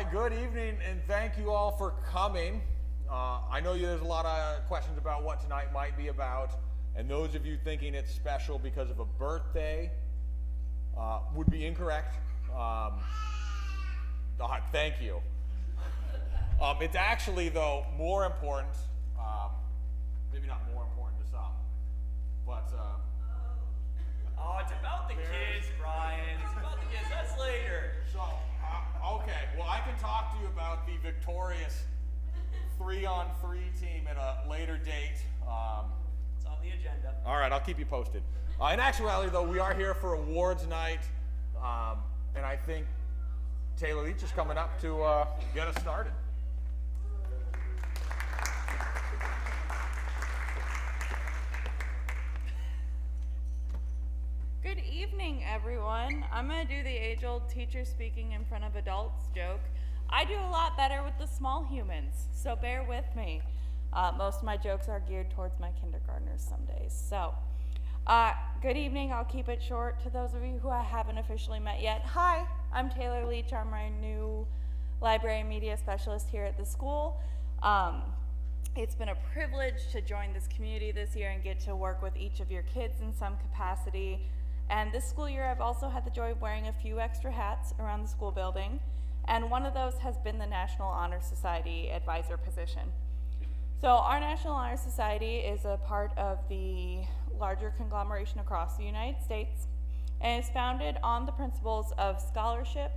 right, good evening, and thank you all for coming. I know there's a lot of questions about what tonight might be about, and those of you thinking it's special because of a birthday would be incorrect. Thank you. It's actually, though, more important, maybe not more important to some, but... Oh, it's about the kids, Brian. It's about the kids. That's later. So, okay, well, I can talk to you about the victorious 3-on-3 team at a later date. It's on the agenda. All right, I'll keep you posted. In actuality, though, we are here for awards night, and I think Taylor Leach is coming up to get us started. Good evening, everyone. I'm going to do the age-old teacher speaking in front of adults joke. I do a lot better with the small humans, so bear with me. Most of my jokes are geared towards my kindergartners some days. So, good evening. I'll keep it short to those of you who I haven't officially met yet. Hi, I'm Taylor Leach. I'm my new library and media specialist here at the school. It's been a privilege to join this community this year and get to work with each of your kids in some capacity. And this school year, I've also had the joy of wearing a few extra hats around the school building, and one of those has been the National Honor Society advisor position. So our National Honor Society is a part of the larger conglomeration across the United States, and is founded on the principles of scholarship,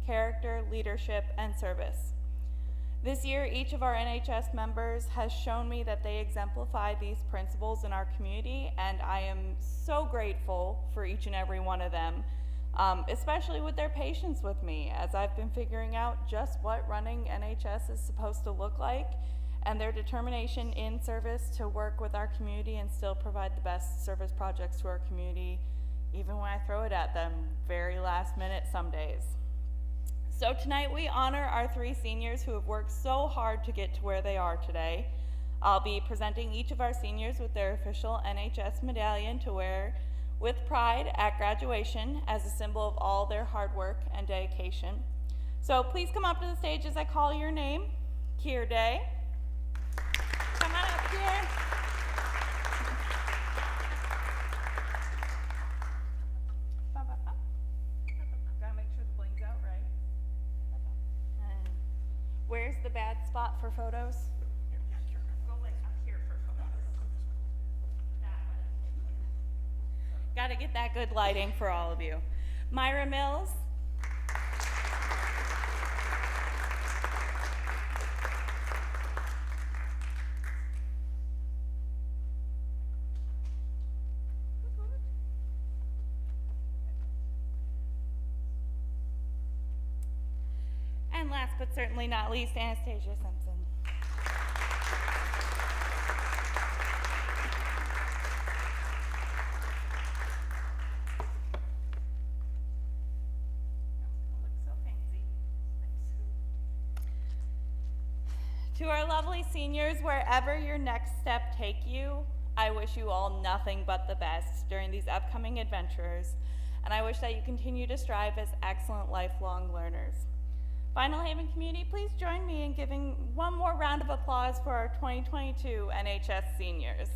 character, leadership, and service. This year, each of our NHS members has shown me that they exemplify these principles in our community, and I am so grateful for each and every one of them, especially with their patience with me, as I've been figuring out just what running NHS is supposed to look like, and their determination in service to work with our community and still provide the best service projects to our community, even when I throw it at them very last minute some days. So tonight we honor our 3 seniors who have worked so hard to get to where they are today. I'll be presenting each of our seniors with their official NHS medallion to wear with pride at graduation as a symbol of all their hard work and dedication. So please come up to the stage as I call your name. Kier Day. Come on up here. Where's the bad spot for photos? Go like up here for photos. That way. Gotta get that good lighting for all of you. Myra Mills. And last but certainly not least, Anastasia Simpson. Look so fancy. To our lovely seniors, wherever your next step take you, I wish you all nothing but the best during these upcoming adventures, and I wish that you continue to strive as excellent lifelong learners. Vinalhaven community, please join me in giving one more round of applause for our 2022 NHS seniors.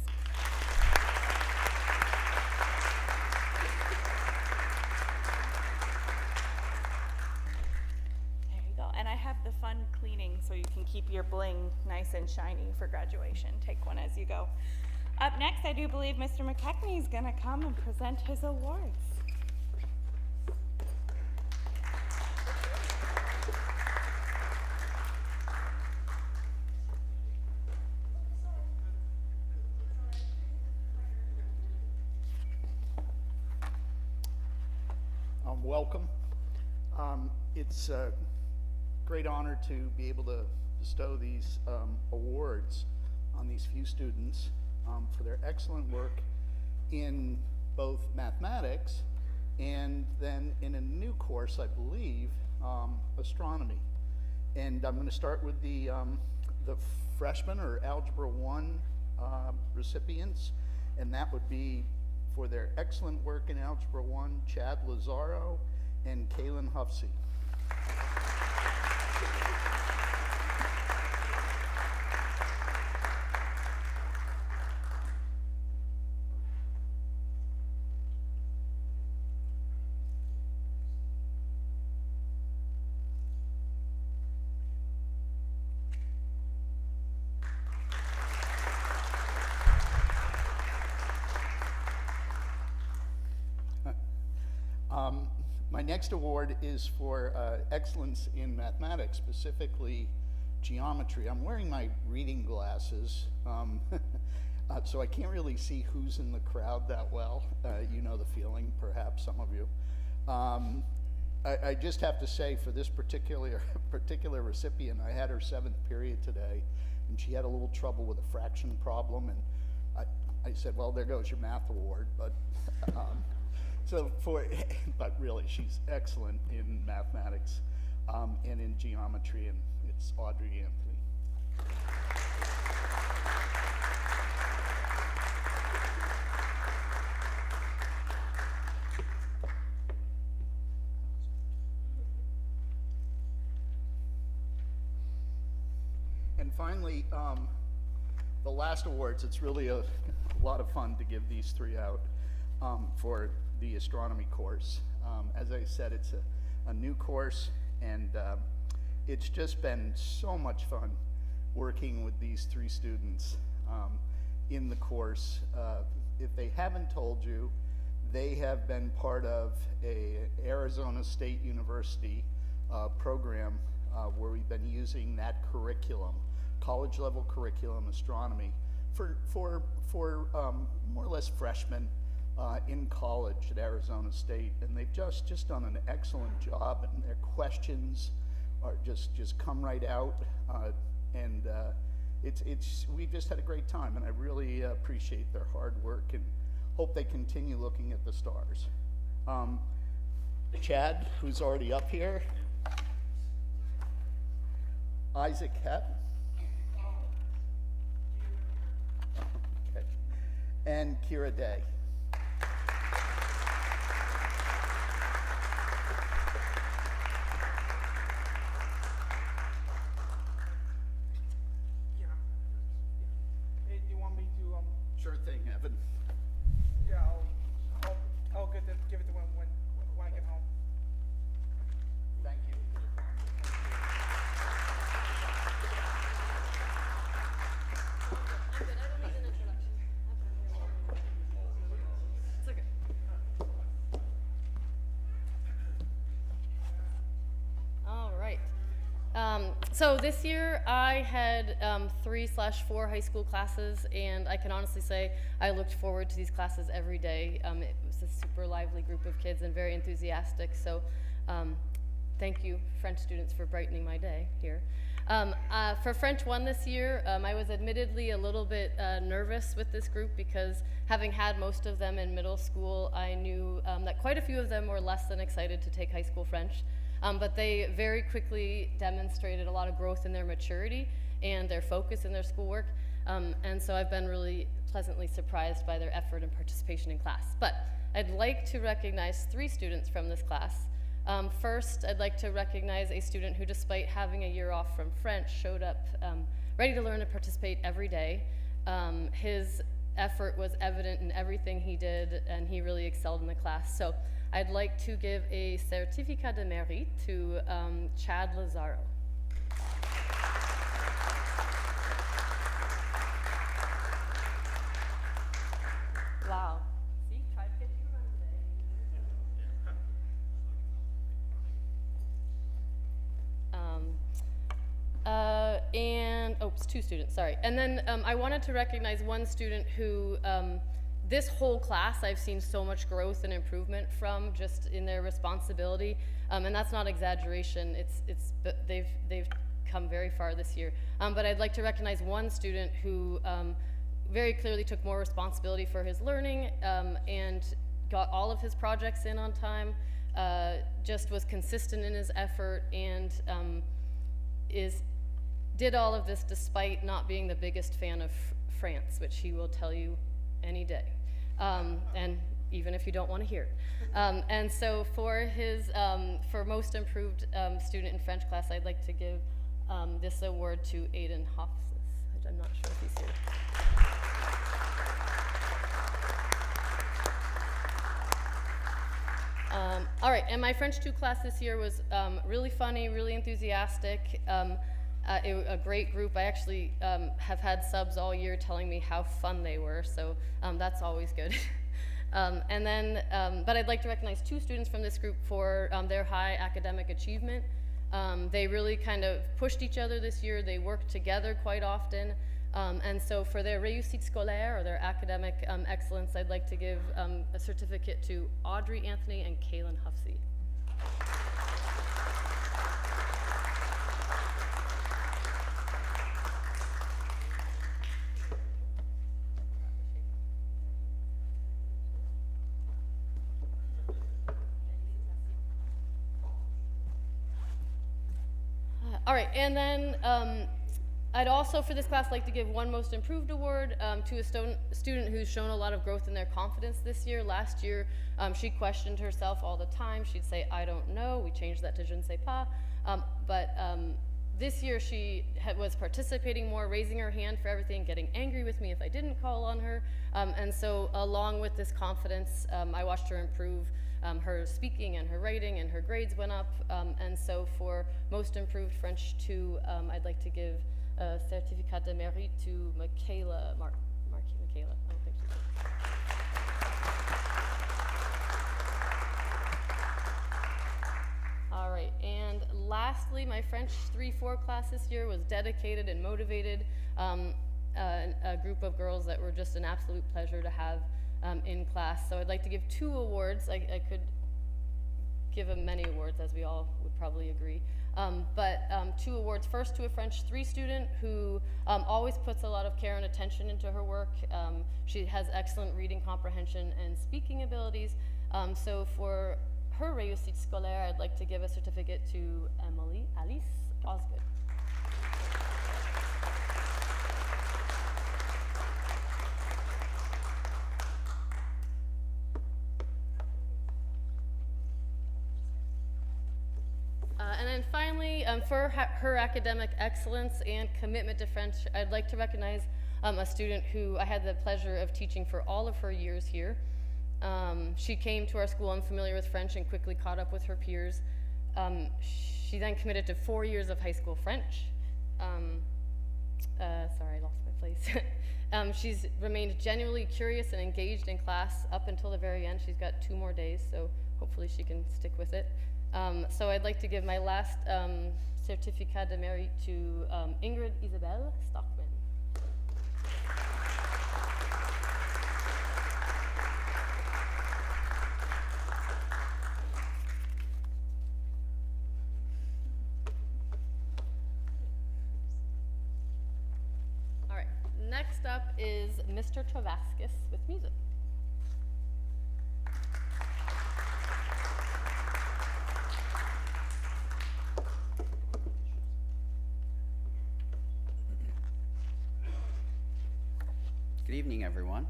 There you go, and I have the fun cleaning so you can keep your bling nice and shiny for graduation. Take one as you go. Up next, I do believe Mr. McKechnie is gonna come and present his awards. Welcome. It's a great honor to be able to bestow these awards on these few students for their excellent work in both mathematics and then in a new course, I believe, astronomy. And I'm going to start with the freshmen or Algebra 1 recipients, and that would be for their excellent work in Algebra 1, Chad Lazaro and Kaylin Huffsey. My next award is for excellence in mathematics, specifically geometry. I'm wearing my reading glasses, so I can't really see who's in the crowd that well. You know the feeling, perhaps, some of you. I just have to say, for this particular recipient, I had her 7th period today, and she had a little trouble with a fraction problem, and I said, well, there goes your math award, but but really, she's excellent in mathematics and in geometry, and it's Audrey Anthony. And finally, the last awards, it's really a lot of fun to give these 3 out for the astronomy course. As I said, it's a new course, and it's just been so much fun working with these 3 students in the course. If they haven't told you, they have been part of a Arizona State University program where we've been using that curriculum, college level curriculum, astronomy, for more or less freshmen in college at Arizona State, and they've just done an excellent job, and their questions are just come right out, and we've just had a great time, and I really appreciate their hard work and hope they continue looking at the stars. Chad, who's already up here, Isaac Hepp, okay, and Kira Day. Sure thing, Evan. Yeah, I'll give it to when I get home. Thank you. I'm good. I don't need an introduction. It's okay. All right. So this year I had 3/4 high school classes, and I can honestly say I looked forward to these classes every day. It was a super lively group of kids and very enthusiastic, so thank you, French students, for brightening my day here. For French 1 this year, I was admittedly a little bit nervous with this group because having had most of them in middle school, I knew that quite a few of them were less than excited to take high school French. But they very quickly demonstrated a lot of growth in their maturity and their focus in their schoolwork. And so I've been really pleasantly surprised by their effort and participation in class. But I'd like to recognize 3 students from this class. First, I'd like to recognize a student who, despite having a year off from French, showed up ready to learn and participate every day. His effort was evident in everything he did, and he really excelled in the class. So I'd like to give a certificat de mérite to Chad Lazaro. Wow. See, tried to get you around today. It's 2 students, sorry. And then I wanted to recognize one student who this whole class I've seen so much growth and improvement from, just in their responsibility, and that's not exaggeration. They've come very far this year. But I'd like to recognize one student who very clearly took more responsibility for his learning and got all of his projects in on time, just was consistent in his effort, and did all of this despite not being the biggest fan of France, which he will tell you any day. And even if you don't want to hear it. And so for his, for most improved student in French class, I'd like to give this award to Aiden Hofsis, which I'm not sure if he's here. All right, and my French 2 class this year was really funny, really enthusiastic, a great group. I actually have had subs all year telling me how fun they were, so that's always good. And then, but I'd like to recognize 2 students from this group for their high academic achievement. They really kind of pushed each other this year. They worked together quite often. And so for their réussite scolaire, or their academic excellence, I'd like to give a certificate to Audrey Anthony and Kaylin Huffsey. All right, and then I'd also, for this class, like to give one Most Improved Award to a student who's shown a lot of growth in their confidence this year. Last year, she questioned herself all the time. She'd say, I don't know. We changed that to je ne sais pas. But this year, she was participating more, raising her hand for everything, getting angry with me if I didn't call on her. And so along with this confidence, I watched her improve her speaking and her writing, and her grades went up. And so for Most Improved French 2, I'd like to give a certificat de mérite to Michaela, Michaela, I don't think she's here. All right, and lastly, my French 3-4 class this year was dedicated and motivated. A group of girls that were just an absolute pleasure to have in class. So I'd like to give 2 awards. I could give them many awards, as we all would probably agree. But 2 awards. First, to a French 3 student who always puts a lot of care and attention into her work. She has excellent reading comprehension and speaking abilities. So for her réussite scolaire, I'd like to give a certificate to Alice Osgood. And then finally, for her academic excellence and commitment to French, I'd like to recognize a student who I had the pleasure of teaching for all of her years here. She came to our school unfamiliar with French and quickly caught up with her peers. She then committed to 4 years of high school French. Sorry, I lost my place. She's remained genuinely curious and engaged in class up until the very end. She's got 2 more days, so hopefully she can stick with it. So I'd like to give my last certificat de mérite to Ingrid Isabel Stockman. All right, next up is Mr. Travaskis with music. Good evening, everyone.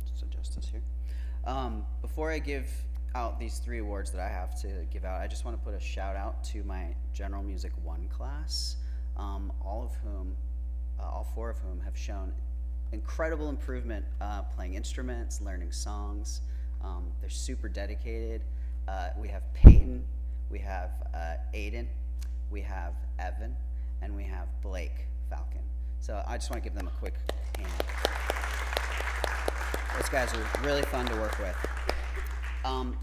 Just adjust this here. Before I give out these 3 awards that I have to give out, I just want to put a shout out to my General Music 1 class, all 4 of whom have shown incredible improvement playing instruments, learning songs. They're super dedicated. We have Peyton, we have Aiden, we have Evan, and we have Blake Falcon. So I just want to give them a quick hand. Those guys are really fun to work with.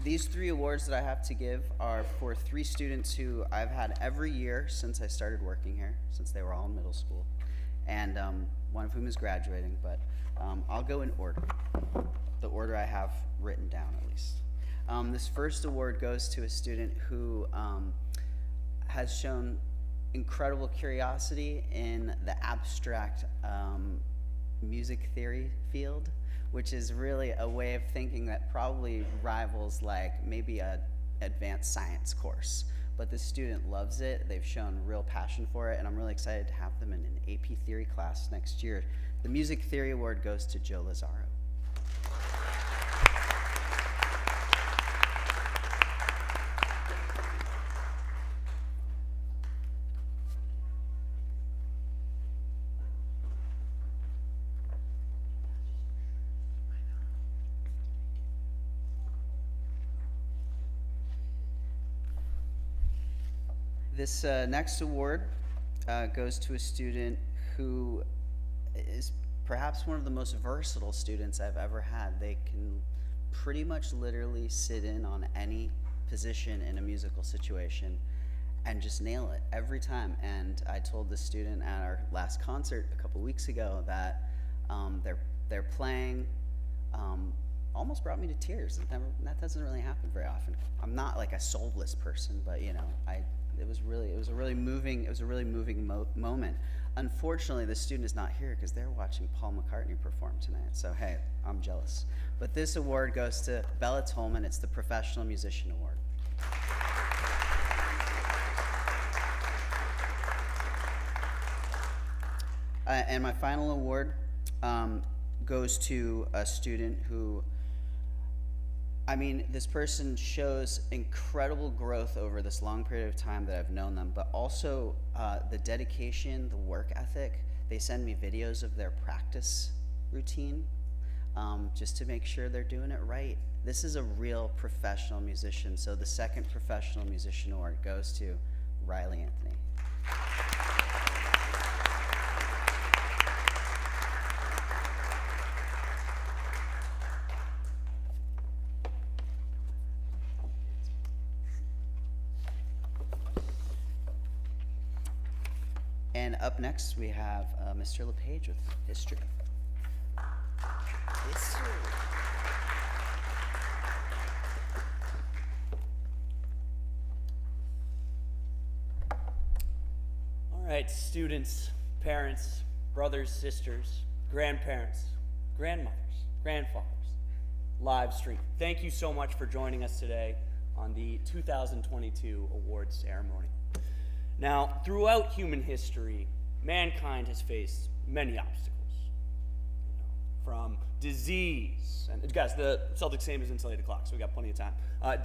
These 3 awards that I have to give are for 3 students who I've had every year since I started working here, since they were all in middle school, and one of whom is graduating, but I'll go in order, the order I have written down at least. This first award goes to a student who has shown incredible curiosity in the abstract music theory field, which is really a way of thinking that probably rivals like maybe a advanced science course. But this student loves it. They've shown real passion for it, and I'm really excited to have them in an AP theory class next year. The music theory award goes to Joe Lazaro. This next award goes to a student who is perhaps one of the most versatile students I've ever had. They can pretty much literally sit in on any position in a musical situation and just nail it every time. And I told this student at our last concert a couple weeks ago that their playing almost brought me to tears. That doesn't really happen very often. I'm not like a soulless person, but you know, it was a really moving moment. Unfortunately, the student is not here because they're watching Paul McCartney perform tonight. So hey, I'm jealous. But this award goes to Bella Tolman. It's the Professional Musician Award. And my final award goes to a student who, I mean, this person shows incredible growth over this long period of time that I've known them, but also the dedication, the work ethic. They send me videos of their practice routine just to make sure they're doing it right. This is a real professional musician, so the second Professional Musician Award goes to Riley Anthony. And up next, we have Mr. LePage with history. History. All right, students, parents, brothers, sisters, grandparents, grandmothers, grandfathers, live stream. Thank you so much for joining us today on the 2022 awards ceremony. Now, throughout human history, mankind has faced many obstacles, from disease, and guys, the Celtics game is insulated clock, so we got plenty of time.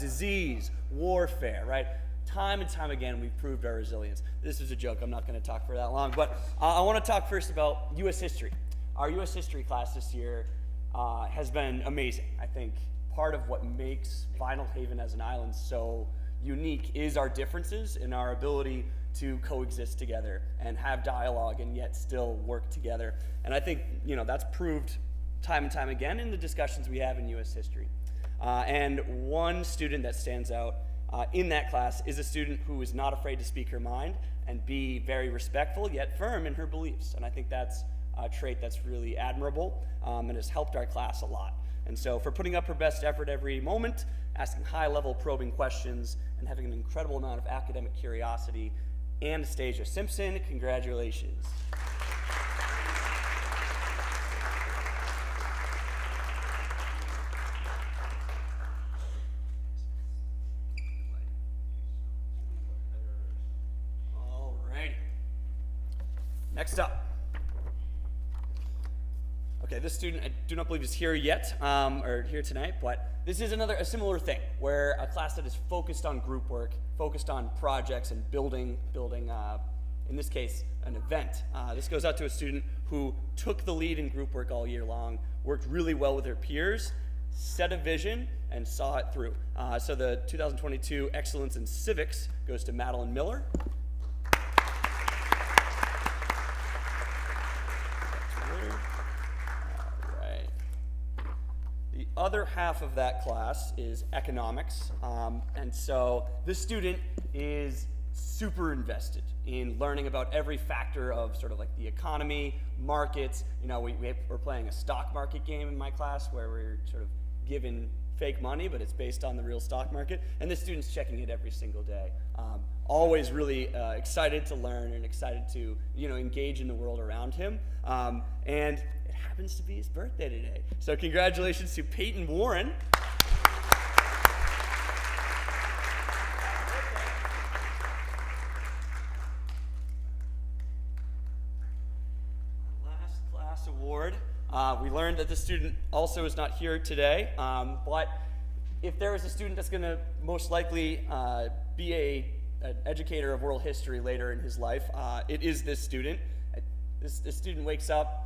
Disease, warfare, right? Time and time again, we've proved our resilience. This is a joke. I'm not going to talk for that long, but I want to talk first about U.S. history. Our U.S. history class this year has been amazing. I think part of what makes Vinalhaven as an island so unique is our differences and our ability to coexist together and have dialogue and yet still work together. And I think, you know, that's proved time and time again in the discussions we have in U.S. history. And one student that stands out in that class is a student who is not afraid to speak her mind and be very respectful yet firm in her beliefs. And I think that's a trait that's really admirable and has helped our class a lot. And so for putting up her best effort every moment, asking high-level probing questions, and having an incredible amount of academic curiosity, Anastasia Simpson, congratulations. All righty. Next up. Okay, this student I do not believe is here yet, or here tonight, but this is a similar thing, where a class that is focused on group work, focused on projects and building, in this case, an event. This goes out to a student who took the lead in group work all year long, worked really well with her peers, set a vision, and saw it through. So the 2022 Excellence in Civics goes to Madeline Miller. The other half of that class is economics, and so this student is super invested in learning about every factor of sort of like the economy, markets. You know, we're playing a stock market game in my class where we're sort of given fake money, but it's based on the real stock market, and this student's checking it every single day. Always really excited to learn and excited to, you know, engage in the world around him, and it happens to be his birthday today. So congratulations to Peyton Warren. Last class award. We learned that the student also is not here today, but if there is a student that's going to most likely be an educator of world history later in his life, it is this student. This student wakes up,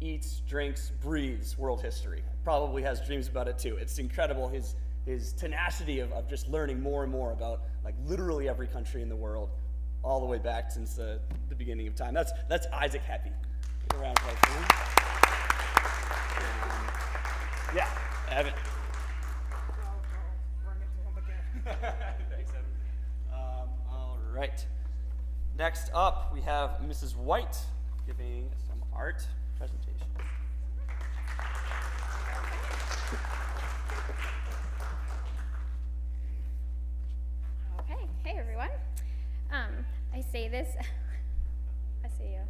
eats, drinks, breathes world history. Probably has dreams about it too. It's incredible. His his tenacity of just learning more and more about like literally every country in the world, all the way back since the beginning of time. That's Isaac Heppy. Give a round of applause for him. Yeah, Evan. I'll bring it to him again. Thanks, Evan. All right. Next up, we have Mrs. White giving some art presentation. Okay, hey everyone. I say this, I see you.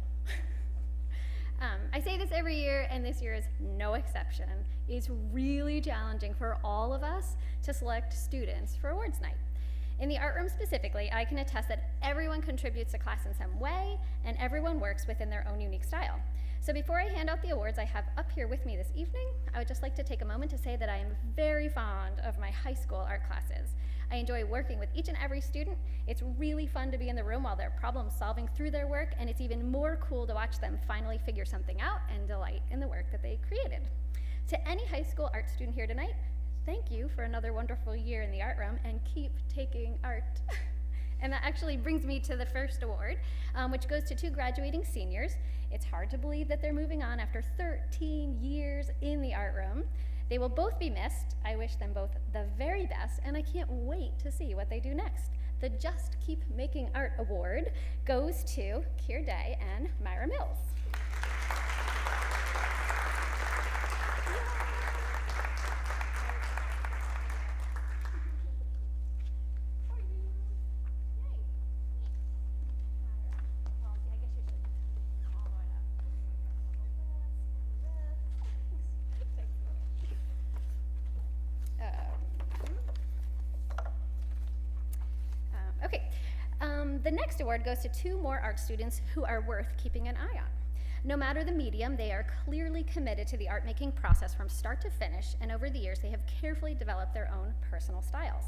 I say this every year, and this year is no exception. It's really challenging for all of us to select students for awards night. In the art room specifically, I can attest that everyone contributes to class in some way, and everyone works within their own unique style. So before I hand out the awards I have up here with me this evening, I would just like to take a moment to say that I am very fond of my high school art classes. I enjoy working with each and every student. It's really fun to be in the room while they're problem solving through their work, and it's even more cool to watch them finally figure something out and delight in the work that they created. To any high school art student here tonight, thank you for another wonderful year in the art room, and keep taking art. And that actually brings me to the first award, which goes to 2 graduating seniors. It's hard to believe that they're moving on after 13 years in the art room. They will both be missed. I wish them both the very best, and I can't wait to see what they do next. The Just Keep Making Art Award goes to Keir Day and Myra Mills. The next award goes to 2 more art students who are worth keeping an eye on. No matter the medium, they are clearly committed to the art making process from start to finish, and over the years they have carefully developed their own personal styles.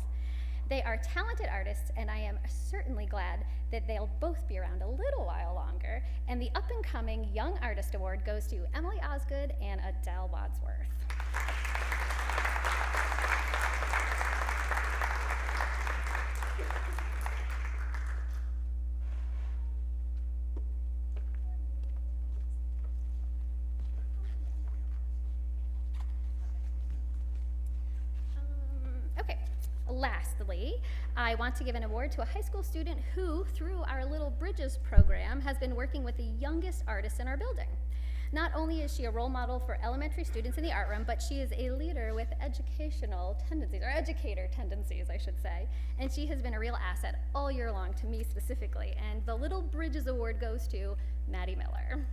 They are talented artists, and I am certainly glad that they'll both be around a little while longer, and the up-and-coming Young Artist Award goes to Emily Osgood and Adele Wadsworth. Lastly, I want to give an award to a high school student who, through our Little Bridges program, has been working with the youngest artists in our building. Not only is she a role model for elementary students in the art room, but she is a leader with educational tendencies, or educator tendencies, I should say, and she has been a real asset all year long to me specifically, and the Little Bridges Award goes to Maddie Miller.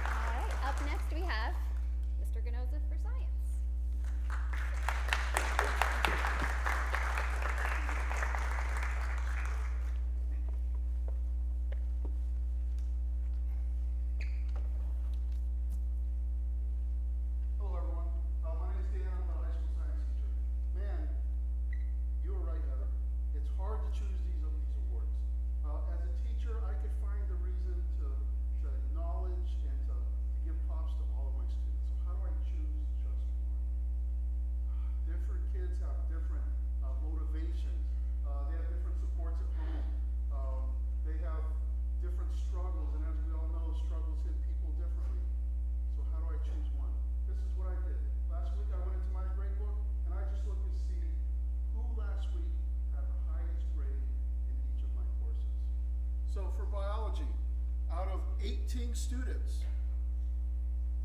All right, up next we have Mr. Ganoza for science. Hello everyone, my name is Dan, I'm a high school science teacher. Man, you were right, Heather. It's hard to choose these awards. As a teacher, I could find a reason to acknowledge and to give props to all of my students. So how do I choose just one? Different kids have different motivations. They have different supports at home. They have different struggles, and as we all know, struggles hit people differently. So how do I choose one? This is what I did. Last week I went into my grade book, and I just looked to see who last week had the highest grade in each of my courses. So for biology, out of 18 students,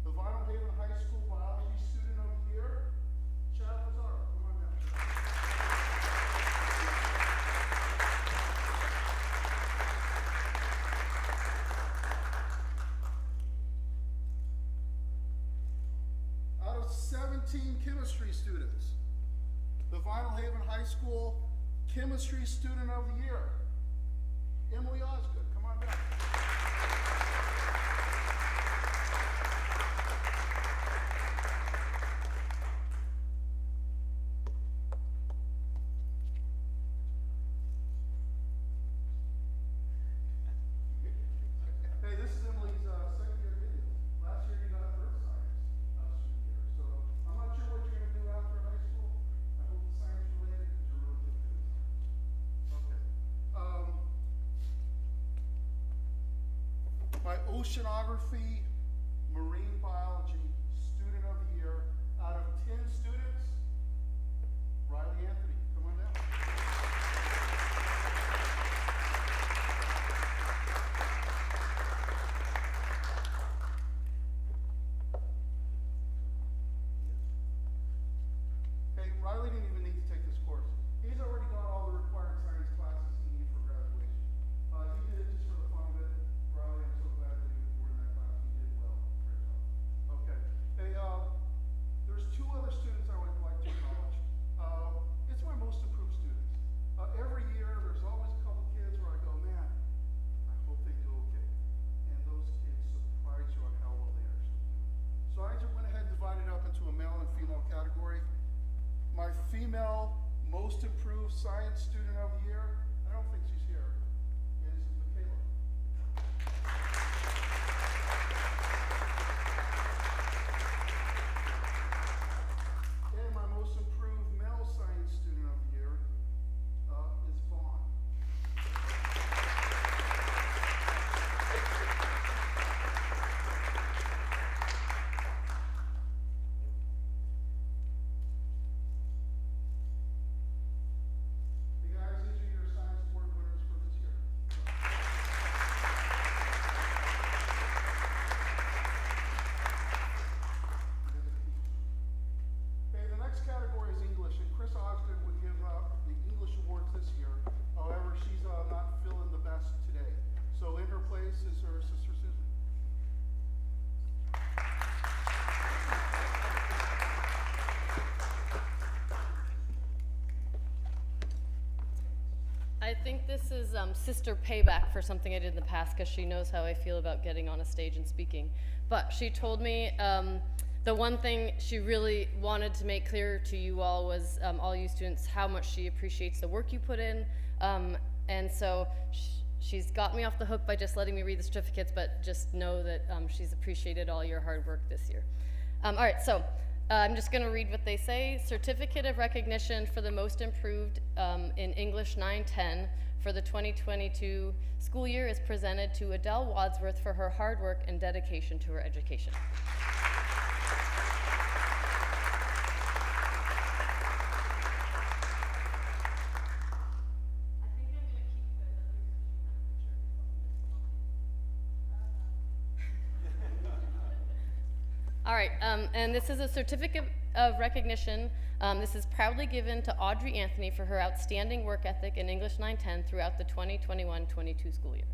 the Vinalhaven High School biology student over here, Chad Lazaro, come on down. Out of 17 chemistry students, the Vinalhaven High School chemistry student of the year, Emily Osgood, come on down. Hey, this is Emily's second year video. Last year you got earth science. my oceanography, marine biology student of the year. Out of 10 students, Riley Anthony, come on down. Hey, Riley didn't even need to take this course. He's already got all the required science classes he needs for graduation. He did it just for the fun of it. Riley, I'm so glad that you were in that class. You did well. Great job. Okay. Hey, there's two other students I would like to acknowledge. It's my most improved students. Every year, there's always a couple kids where I go, man, I hope they do okay. And those kids surprise you on how well they actually do. So I just went ahead and divided up into a male and female category. My female most improved science student of the year, I don't think she's here, is Michaela. And my most improved male science student of the year is Vaughn. Hey guys, these are your science award winners for this year. Okay, the next category is English, and Chris Ogden would give out the English awards this year. However, she's not feeling the best today. So in her place is her sister Susan. I think this is sister payback for something I did in the past because she knows how I feel about getting on a stage and speaking. But she told me the one thing she really wanted to make clear to you all was, all you students, how much she appreciates the work you put in. And so she's got me off the hook by just letting me read the certificates, but just know that she's appreciated all your hard work this year. All right, so I'm just going to read what they say. Certificate of recognition for the most improved in English 910 for the 2022 school year is presented to Adele Wadsworth for her hard work and dedication to her education. All right, and this is a certificate of recognition. This is proudly given to Audrey Anthony for her outstanding work ethic in English 910 throughout the 2021-22 school year.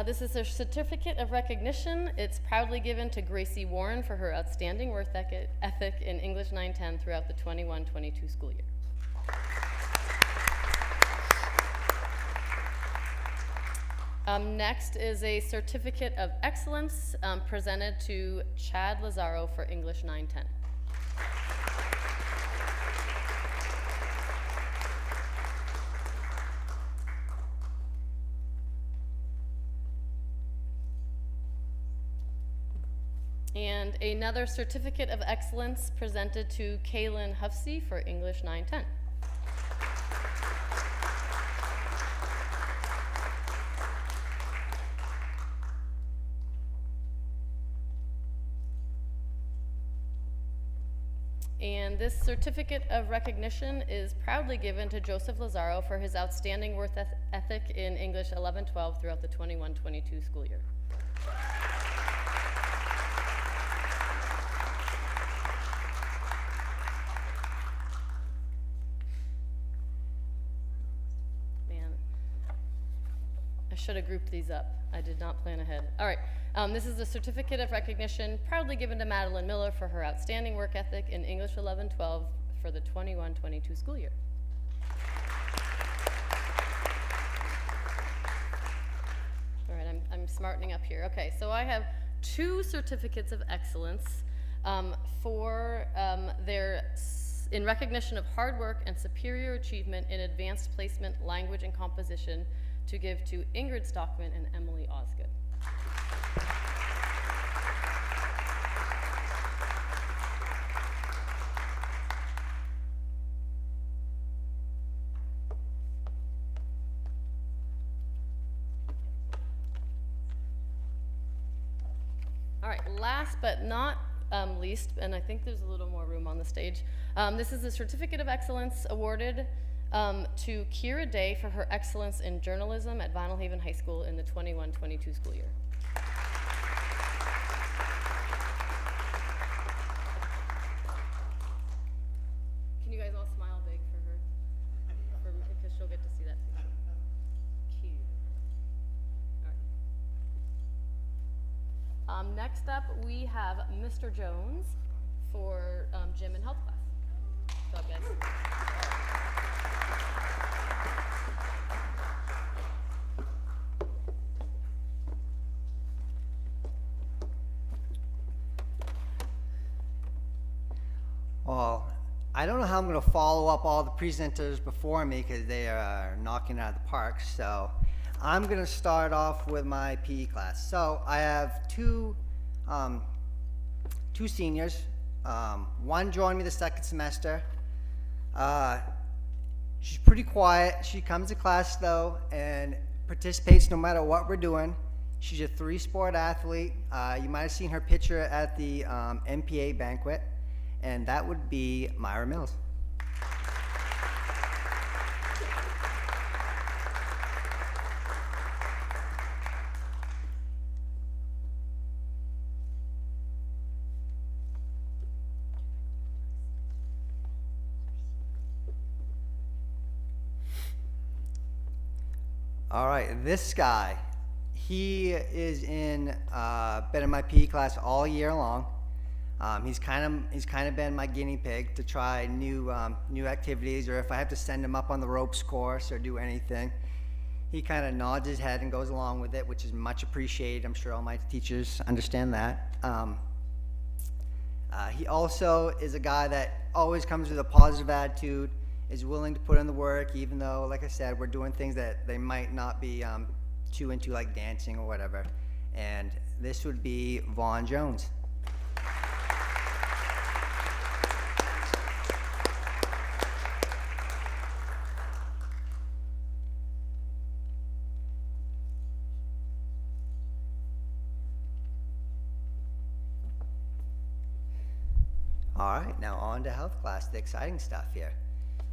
This is a certificate of recognition. It's proudly given to Gracie Warren for her outstanding work ethic in English 910 throughout the 21-22 school year. Next is a certificate of excellence presented to Chad Lazaro for English 910. And another certificate of excellence presented to Kaylin Huffsey for English 910. And this certificate of recognition is proudly given to Joseph Lazaro for his outstanding work ethic in English 11-12 throughout the 21-22 school year. I should have grouped these up. I did not plan ahead. All right, this is a certificate of recognition proudly given to Madeline Miller for her outstanding work ethic in English 11-12 for the 21-22 school year. All right, I'm smartening up here. Okay, so I have 2 certificates of excellence for in recognition of hard work and superior achievement in advanced placement, language, and composition to give to Ingrid Stockman and Emily Osgood. All right, last but not least, and I think there's a little more room on the stage. This is the Certificate of Excellence awarded to Kira Day for her excellence in journalism at Vinalhaven High School in the 21-22 school year. Can you guys all smile big for her? Because she'll get to see that too. Cute. All right. Next up, we have Mr. Jones for gym and health class. Good job, guys. Well, I don't know how I'm going to follow up all the presenters before me because they are knocking it out of the park. So I'm going to start off with my PE class. So I have two seniors. One joined me the second semester. She's pretty quiet. She comes to class though and participates no matter what we're doing. She's a 3-sport athlete. You might have seen her picture at the MPA banquet. And that would be Myra Mills. All right, this guy, he is been in my PE class all year long. He's kind of been my guinea pig to try new activities, or if I have to send him up on the ropes course or do anything, he kind of nods his head and goes along with it, which is much appreciated. I'm sure all my teachers understand that. He also is a guy that always comes with a positive attitude, is willing to put in the work, even though, like I said, we're doing things that they might not be too into, like dancing or whatever. And this would be Vaughn Jones. All right, now on to health class, the exciting stuff here.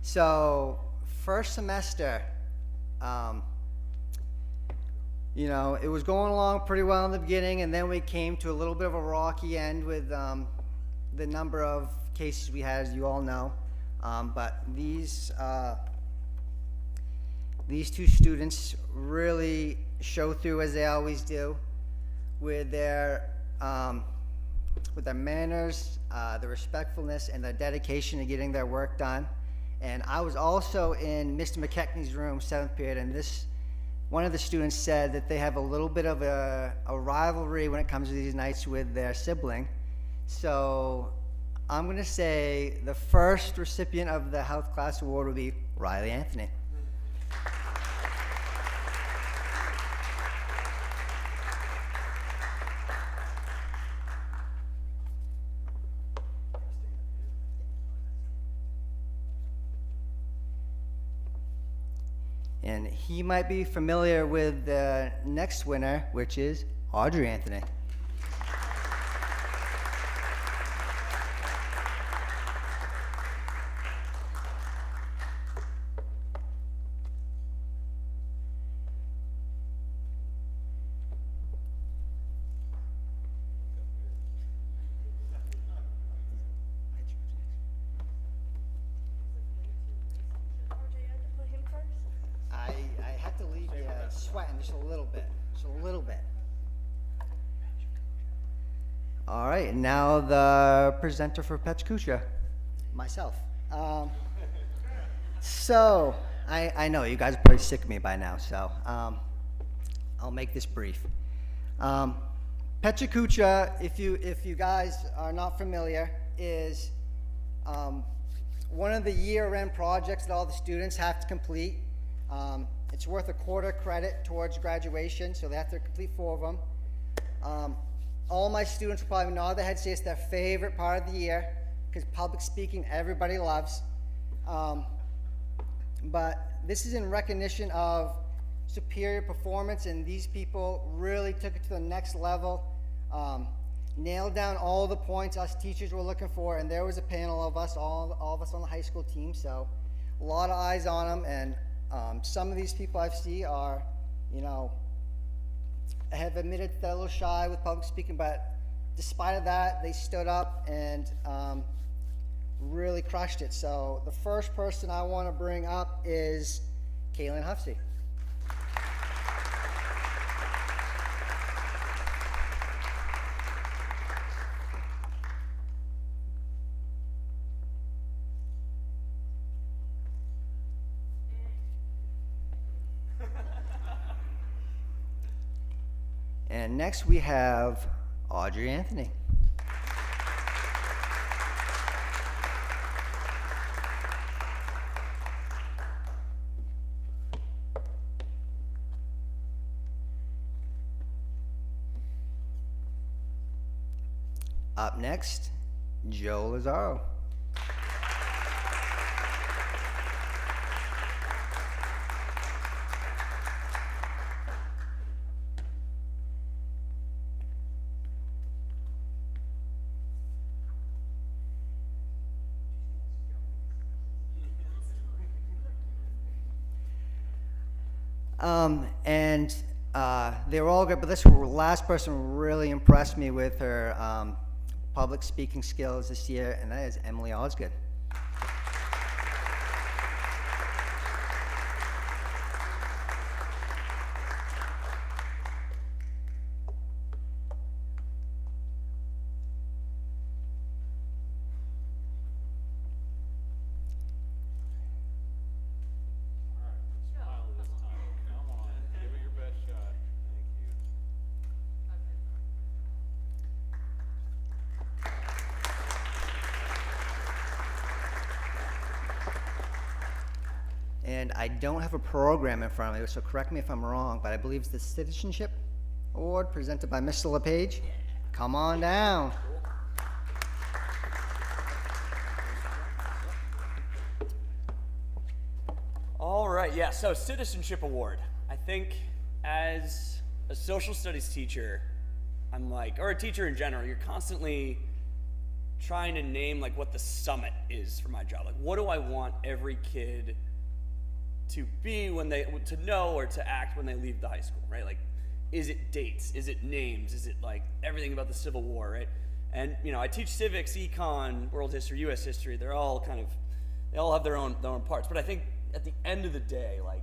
So, first semester, you know, it was going along pretty well in the beginning, and then we came to a little bit of a rocky end with the number of cases we had, as you all know. But these two students really show through, as they always do, with their manners, the respectfulness, and the dedication to getting their work done. And I was also in Mr. McKechnie's room, 7th period, and one of the students said that they have a little bit of a rivalry when it comes to these nights with their sibling. So I'm going to say the first recipient of the health class award will be Riley Anthony. And he might be familiar with the next winner, which is Audrey Anthony. I have to leave you sweating just a little bit, All right, now the presenter for Pechacucha, myself. So, I know you guys are probably sick of me by now, so I'll make this brief. Pechacucha, if you guys are not familiar, is one of the year-end projects that all the students have to complete. It's worth a quarter credit towards graduation, so they have to complete 4 of them. All my students will probably nod their head, say it's their favorite part of the year, because public speaking everybody loves. But this is in recognition of superior performance, and these people really took it to the next level. nailed down all the points us teachers were looking for, and there was a panel of us, all of us on the high school team, so a lot of eyes on them, and some of these people I've seen are, you know, have admitted they're a little shy with public speaking, but despite of that, they stood up and really crushed it. So the first person I want to bring up is Kaylin Huffsey. And next we have Audrey Anthony. Up next, Joe Lazaro. They were all good, but this last person really impressed me with her public speaking skills this year, and that is Emily Osgood. And I don't have a program in front of me, so correct me if I'm wrong, but I believe it's the Citizenship Award presented by Mr. LePage. Come on down. All right, yeah, so Citizenship Award. I think as a social studies teacher, I'm like, or a teacher in general, you're constantly trying to name like what the summit is for my job. Like, what do I want every kid to be when they, to know or to act when they leave the high school, right? Like, is it dates? Is it names? Is it like everything about the Civil War, right? And, you know, I teach civics, econ, world history, US history. They're all kind of, they all have their own parts. But I think at the end of the day, like,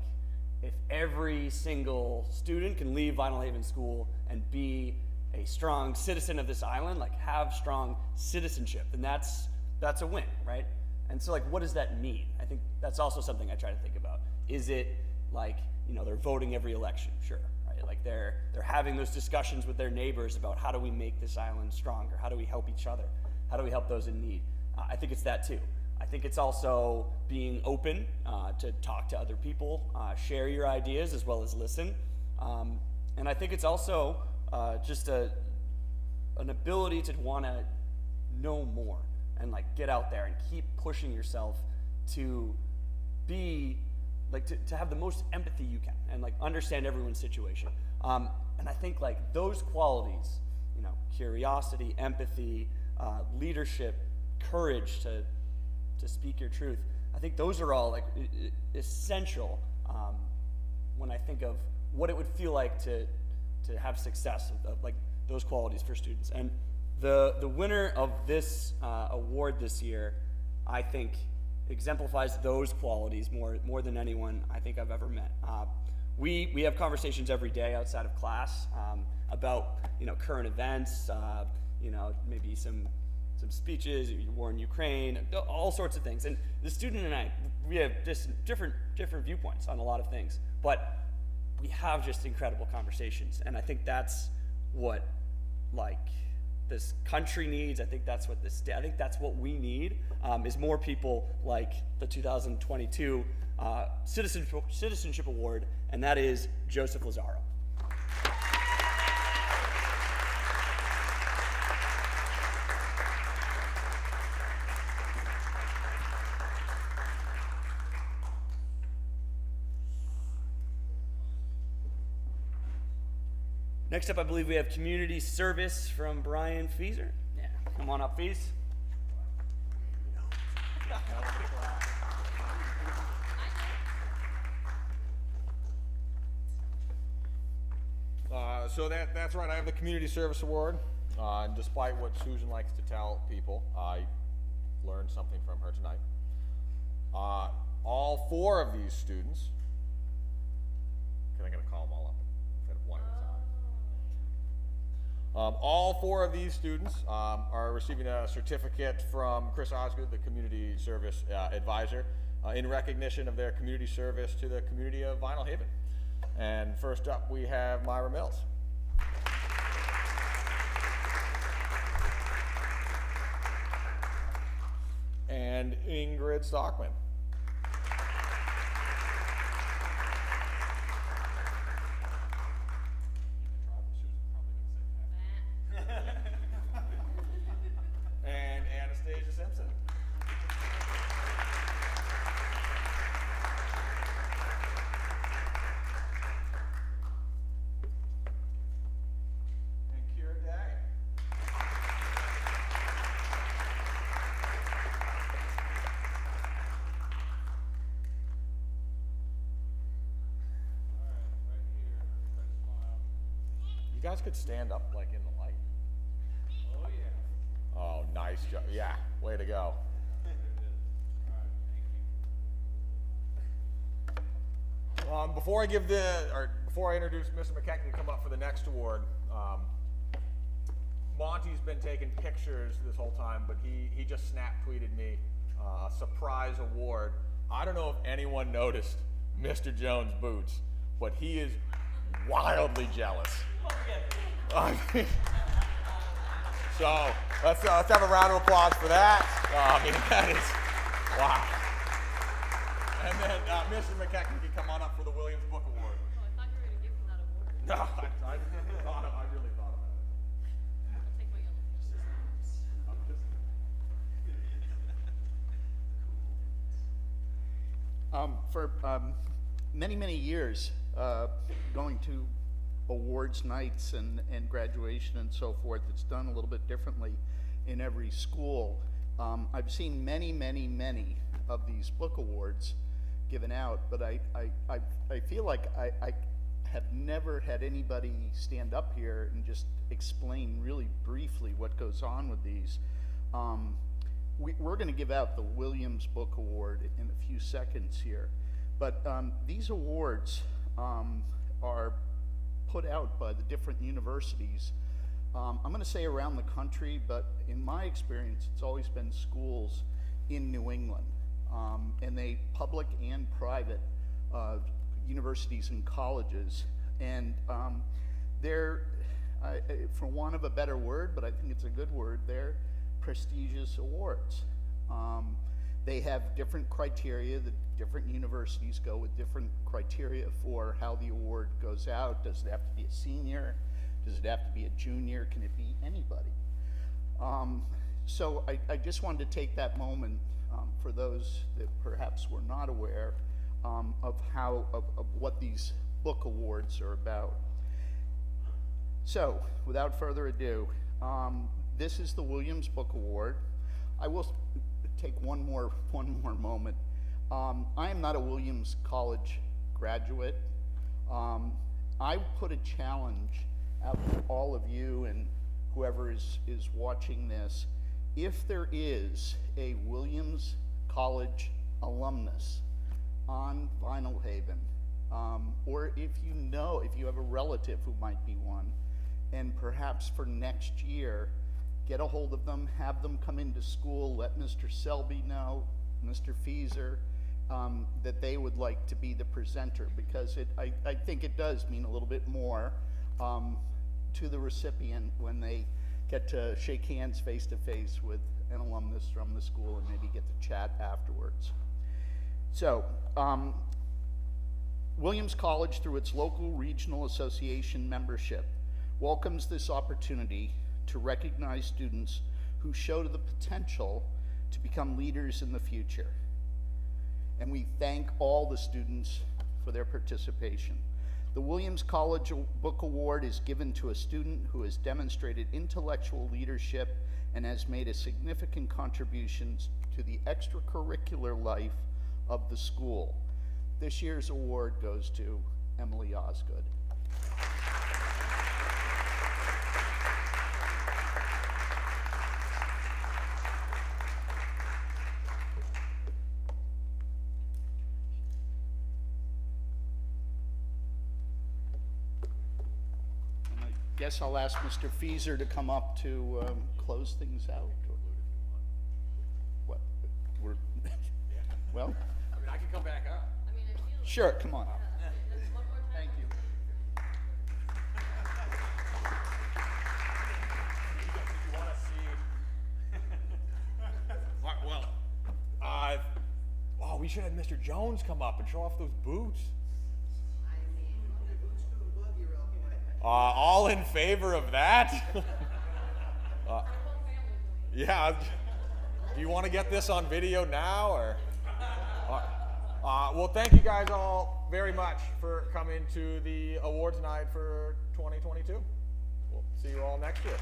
if every single student can leave Vinalhaven School and be a strong citizen of this island, like have strong citizenship, then that's a win, right? And so, like, what does that mean? I think that's also something I try to think about. Is it like, you know, they're voting every election? Sure, right? Like they're having those discussions with their neighbors about how do we make this island stronger? How do we help each other? How do we help those in need? I think it's that too. I think it's also being open to talk to other people, share your ideas as well as listen. And I think it's also just an ability to want to know more and like get out there and keep pushing yourself to be like to have the most empathy you can and like understand everyone's situation. And I think like those qualities, you know, curiosity, empathy, leadership, courage to speak your truth, I think those are all like essential when I think of what it would feel like to have success of like those qualities for students. And the winner of this award this year, I think, exemplifies those qualities more than anyone I think I've ever met. We have conversations every day outside of class about, you know, current events, you know, maybe some speeches, war in Ukraine, all sorts of things. And the student and I, we have just different viewpoints on a lot of things, but we have just incredible conversations. And I think that's what like this country needs. I think that's what I think that's what we need, is more people like the 2022 Citizenship Award, and that is Joseph Lazaro. Next up, I believe we have community service from Brian Feeser. Yeah, come on up, Fees. So that's right. I have the Community Service Award, and despite what Susan likes to tell people, I learned something from her tonight. All 4 of these students, because I'm going to call them all up instead of one at a time. All 4 of these students are receiving a certificate from Chris Osgood, the Community Service Advisor, in recognition of their community service to the community of Vinalhaven. And first up, we have Myra Mills. And Ingrid Stockman. And Anastasia Simpson. And Kira Day. You guys could stand up like in the light. Oh yeah. Oh, nice job. Yeah, way to go. Before I introduce Mr. McKechnie to come up for the next award, Monty's been taking pictures this whole time, but he just snap tweeted me a surprise award. I don't know if anyone noticed Mr. Jones' boots, but he is wildly jealous. I mean, so let's have a round of applause for that. I mean, that is wow. And then Mr. McKechnie can come on up for the Williams Book Award. Oh, I thought you were going to give him that award. No, I really thought about it. I'll take my yellow pieces. For many years, going to awards nights and graduation and so forth, it's done a little bit differently in every school. I've seen many of these book awards given out, but I feel like I have never had anybody stand up here and just explain really briefly what goes on with these. We're going to give out the Williams Book Award in a few seconds here, but these awards are put out by the different universities. I'm going to say around the country, but in my experience, it's always been schools in New England, and they public and private universities and colleges, and they're, for want of a better word, but I think it's a good word, they're prestigious awards. They have different criteria. The different universities go with different criteria for how the award goes out. Does it have to be a senior? Does it have to be a junior? Can it be anybody? So I just wanted to take that moment for those that perhaps were not aware of what these book awards are about. So without further ado, this is the Williams Book Award. I will take one more moment. I am not a Williams College graduate. I put a challenge out to all of you and whoever is watching this. If there is a Williams College alumnus on Vinalhaven, or if you have a relative who might be one, and perhaps for next year, get a hold of them, have them come into school, let Mr. Selby know, Mr. Feeser, that they would like to be the presenter, because I think it does mean a little bit more to the recipient when they get to shake hands face to face with an alumnus from the school and maybe get to chat afterwards. So, Williams College, through its local regional association membership, welcomes this opportunity to recognize students who show the potential to become leaders in the future. And we thank all the students for their participation. The Williams College Book Award is given to a student who has demonstrated intellectual leadership and has made a significant contributions to the extracurricular life of the school. This year's award goes to Emily Osgood. And I guess I'll ask Mr. Feaser to come up to close things out. What? We're well. I mean, I can come back up. Sure, come on up. Thank you. You want to see? Well, oh, we should have Mr. Jones come up and show off those boots. All in favor of that? Yeah. Do you want to get this on video now, or? Well, thank you guys all very much for coming to the awards night for 2022. We'll see you all next year.